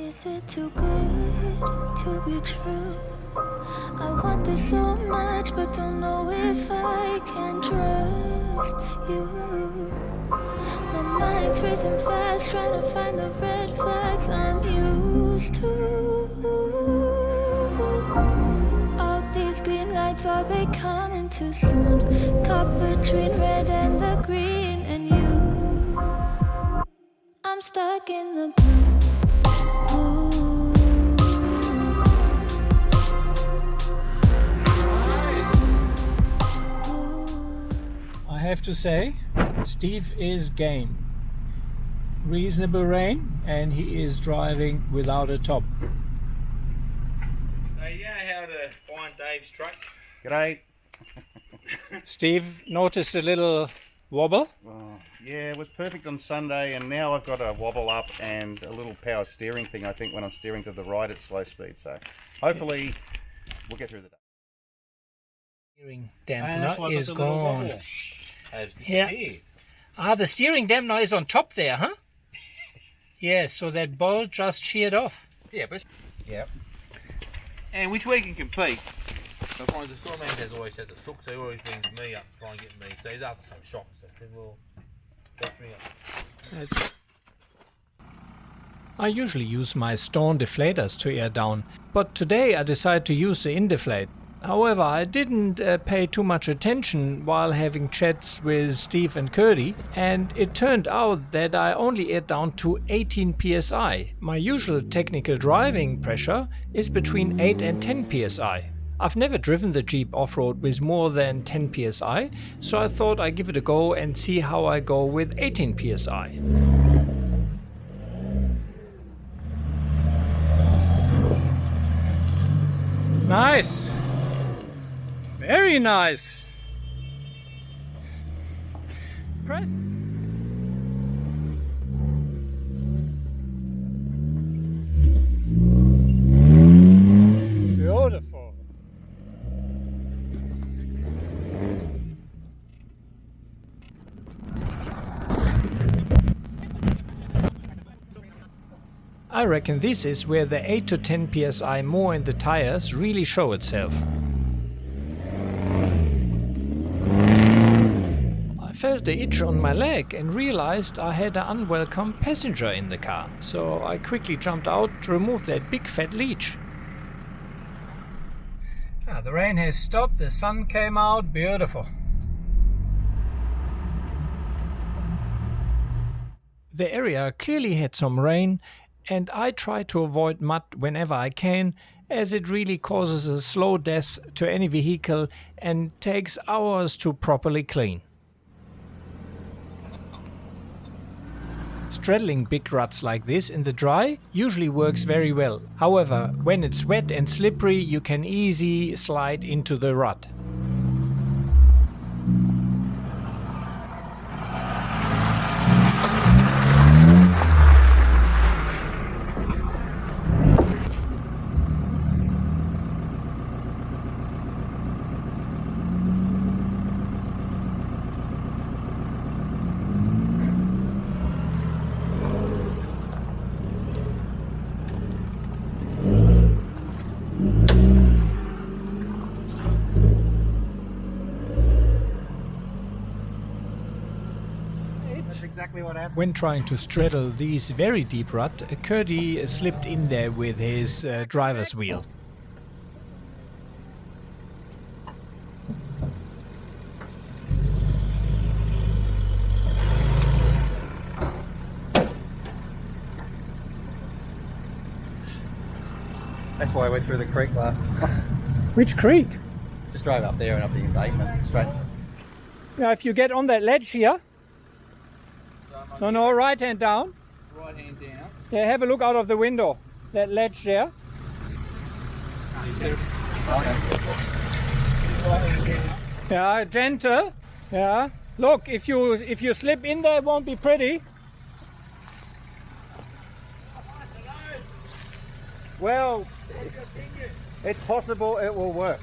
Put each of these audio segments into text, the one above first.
Is it too good to be true? I want this so much, but don't know if I can trust you. My mind's racing fast, trying to find the red flags I'm used to. All these green lights, are they coming too soon? Caught between red and the green, and you, I'm stuck in the blue. I have to say, Steve is game. Reasonable rain, and he is driving without a top. So you know how to find Dave's truck? G'day. Steve noticed a little wobble. Oh, yeah, it was perfect on Sunday, and now I've got a wobble up and a little power steering thing, I think, when I'm steering to the right at slow speed. So hopefully we'll get through the day. Steering dampener is gone. Has disappeared. Yeah. The steering dampener is on top there, huh? Yeah, so that bolt just sheared off. Yeah, but and which we can compete. So I find the storeman has always has a sook, so he always brings me up to try and get me. So he's after some shocks, so he will back me up. I usually use my stone deflators to air down, but today I decided to use the in-deflate. However, I didn't pay too much attention while having chats with Steve and CRD, and it turned out that I only aired down to 18 psi. My usual technical driving pressure is between 8 and 10 psi. I've never driven the Jeep off-road with more than 10 psi, so I thought I'd give it a go and see how I go with 18 psi. Nice! Very nice! Press. Beautiful! I reckon this is where the 8 to 10 psi more in the tires really show itself. I felt the itch on my leg and realized I had an unwelcome passenger in the car, so I quickly jumped out to remove that big fat leech. The rain has stopped, the sun came out, beautiful. The area clearly had some rain, and I try to avoid mud whenever I can, as it really causes a slow death to any vehicle and takes hours to properly clean. Straddling big ruts like this in the dry usually works very well. However, when it's wet and slippery, you can easily slide into the rut. Exactly what happened. When trying to straddle these very deep rut, CRD slipped in there with his driver's wheel. That's why I went through the creek last time. Which creek? Just drove up there and up the embankment straight. Now if you get on that ledge here, no, right hand down. Right hand down. Yeah, have a look out of the window. That ledge there. Yeah, gentle. Yeah. Look, if you slip in there, it won't be pretty. Well, it's possible it will work.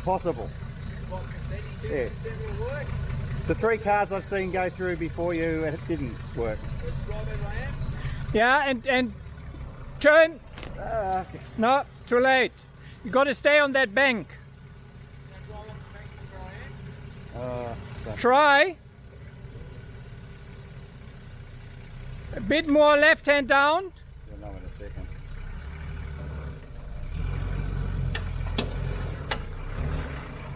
Possible. Yeah. The 3 cars I've seen go through before you, it didn't work. Yeah, and turn. No, too late. You got to stay on that bank. Try. A bit more left hand down. You'll know in a second.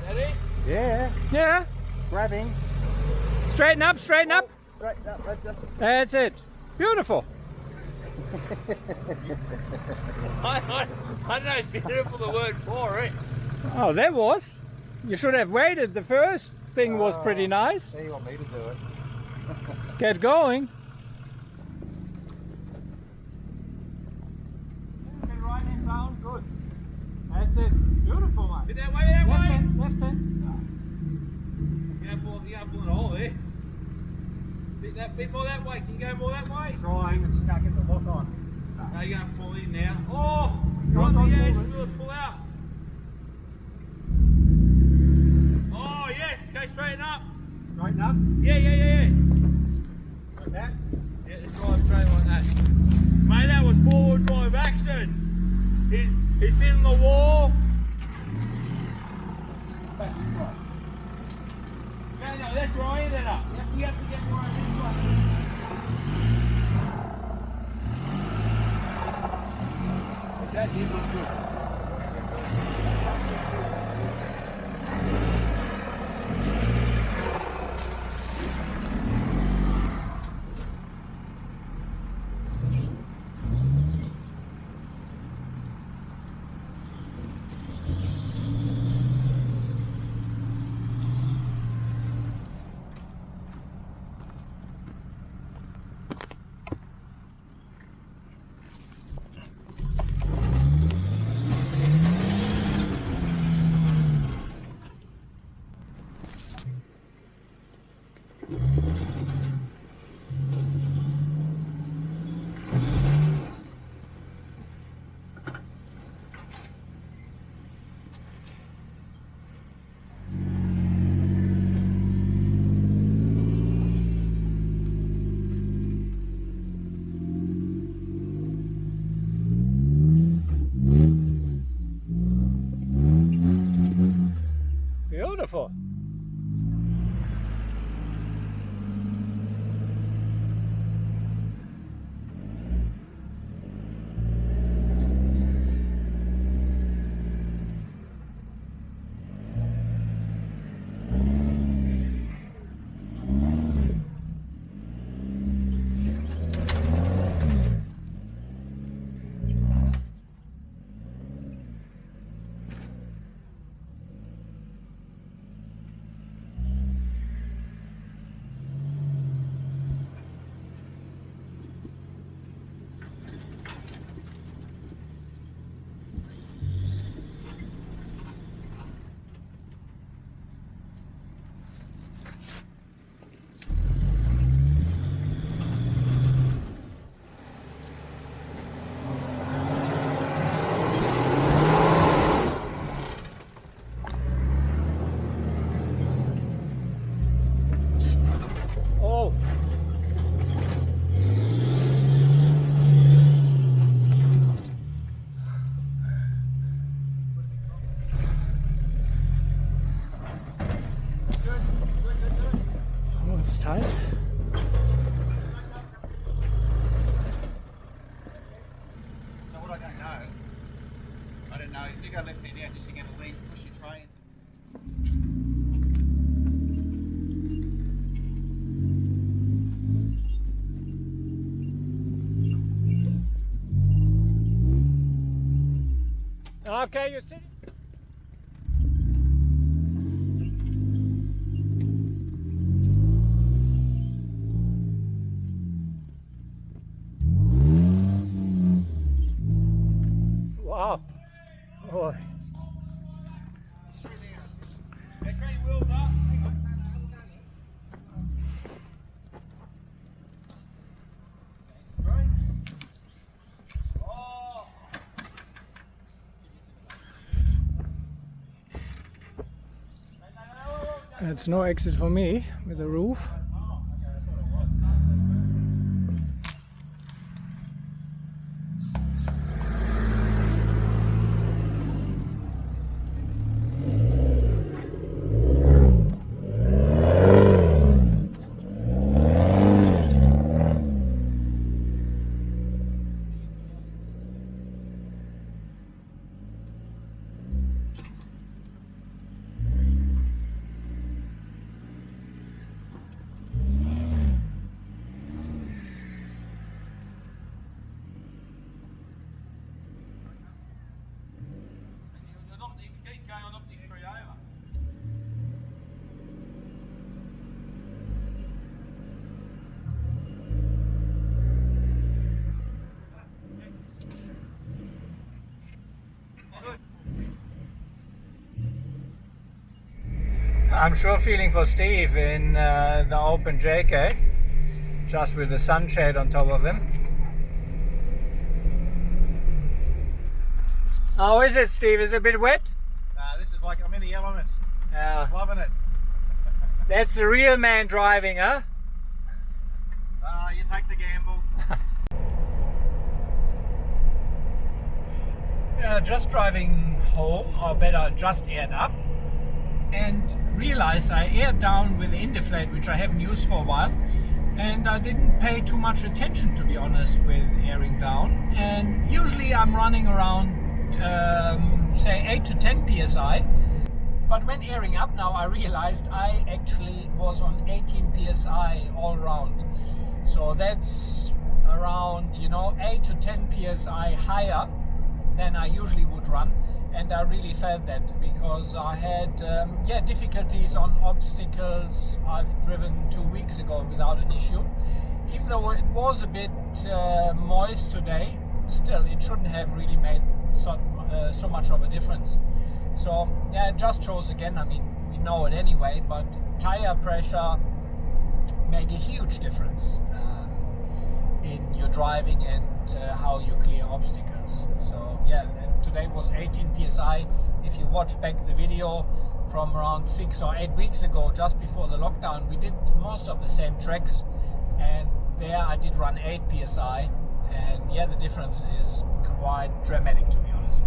Ready? Yeah, Yeah. it's grabbing. Straighten up, straighten up. Straight up, right up. That's it. Beautiful. I don't know if beautiful the word for it. Oh, that was. You should have waited. The first thing was pretty nice. So you want me to do it? Get going. Okay, right hand down. Good. That's it. Beautiful one. Get that way, that Left way. hand, left hand. You can't pull it all there. Bit more that way. Can you go more that way? Trying, just can't get the lock on. No, you're going to pull in now. Oh! Go Right on, the edge, pull it. feel it pull out. Oh, yes! Go straighten up. Straighten up, Yeah. like that. Yeah, just drive straight like that. Mate, that was forward drive action. He's in the wall. Back this way. No, that's right, that up. You have to get right this way. That is good. Beautiful. Oh. Oh, it's tight. So what I don't know, if you go left hand out, just you're going to lean, push your train. Okay, you see. Wow. Boy. That train wheels up. Right. Oh. It's no exit for me with the roof. I'm sure feeling for Steve in the open JK, just with the sunshade on top of him. How is it, Steve? Is it a bit wet? This is like I'm in the elements. Yeah. Loving it. That's the real man driving, huh? You take the gamble. Just driving home, or better, just aired up, and realized I aired down with the Indiflate, which I haven't used for a while, and I didn't pay too much attention, to be honest, with airing down. And usually I'm running around, say, 8 to 10 psi. But when airing up now, I realized I actually was on 18 psi all round. So that's around, 8 to 10 psi higher than I usually would run. And I really felt that because I had difficulties on obstacles I've driven 2 weeks ago without an issue. Even though it was a bit moist today, still it shouldn't have really made so much of a difference. So yeah, it just shows again, I mean, we know it anyway, but tire pressure make a huge difference in your driving and how you clear obstacles. So yeah, today was 18 psi. If you watch back the video from around 6 or 8 weeks ago, just before the lockdown, we did most of the same tracks, and there I did run 8 psi, and yeah, the difference is quite dramatic, to be honest.